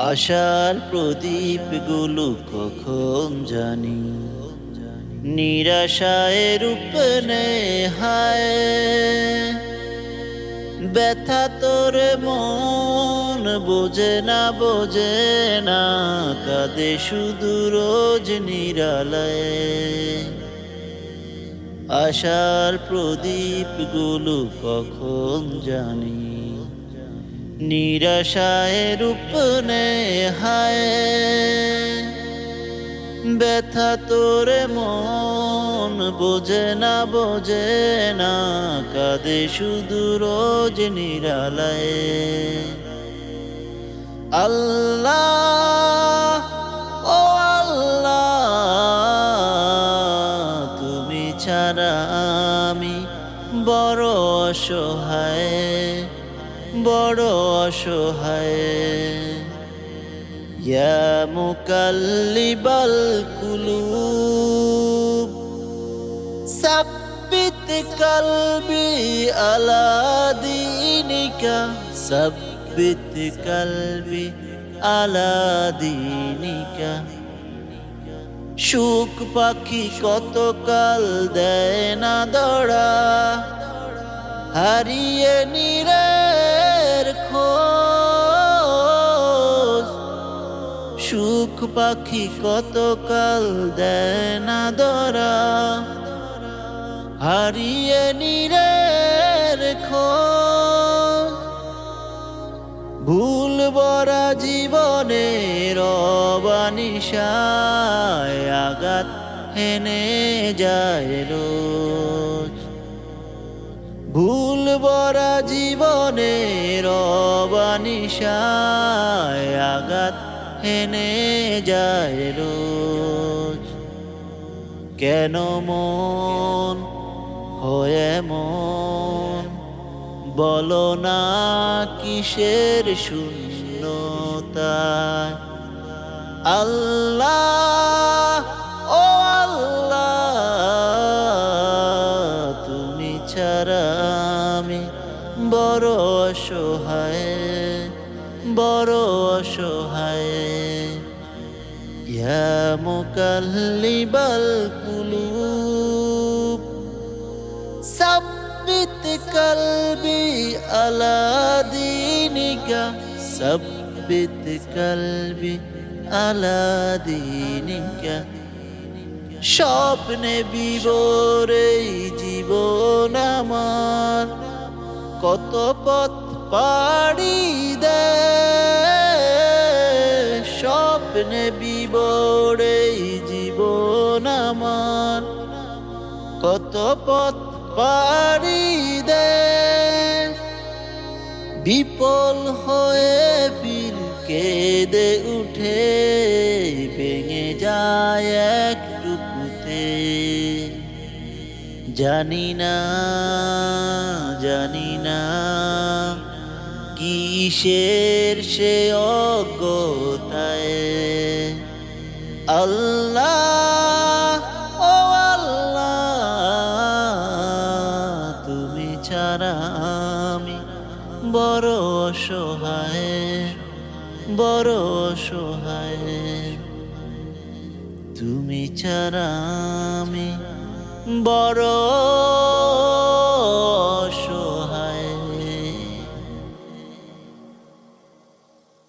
আশার প্রদীপগুলো কখন জানি নিরাশায় রূপ নেয় হায়। ব্যথা তোর মন বোঝে না কাঁদে শুধু রোজ নিরালায়। আশার প্রদীপগুলো কখন জানি নিরাশায় রূপ নেয় হায়। ব্যথা তোর মন বোঝে না কাঁদে শুধু রোজ নিরালায়। আল্লাহ ও আল্লাহ, তুমি ছাড়া আমি বড় অসহায়, বড় অসহায়। ইয়া মুকাল্লিবাল কুলুব সাব্বিত কলবি আলা দীনিকা, সাব্বিত কলবি আলা দীনিকা। সুখ পাখি কতকাল দেয় না দড়া, হারিয়ে নীরের খোঁজ। সুখ পাখি কতকাল দেয় না দড়া, হারিয়ে নীরের খোঁজ। ভুল ভরা জীবনের অবানিশায় আঘাত হেনে যায় রোজ। ভুল ভরা জীবনের অবানিশায় আঘাত হেনে যায় রোজ। কেন মন হয় মন, বলো না কিসের শূন্যতায়। আল্লাহ ও আল্লাহ, তুমি ছাড়া আমি বড় অসহায়, বড় অসহায়। ইয়া মুকাল্লিবাল কুলুব সাব্বিত কলবি আলা দীনিকা, সাব্বিত কলবি আলা দীনিকা। স্বপ্নে বিভোরে জীবন আমার কত পথ পাড়ি দেয়। স্বপ্নে বিভোরে জীবন আমার কত পথ পাড়ি দেয়। বিফল হয়ে ফির কেঁদে উঠে ভেঙে যায় একটুকুতে। জানি না কিসের সে অজ্ঞতায়। আল্লাহ ও আল্লাহ, তুমি ছাড়া আমি বড় অসহায়, বড় অসহায়। তুমি ছাড়া আমি বড়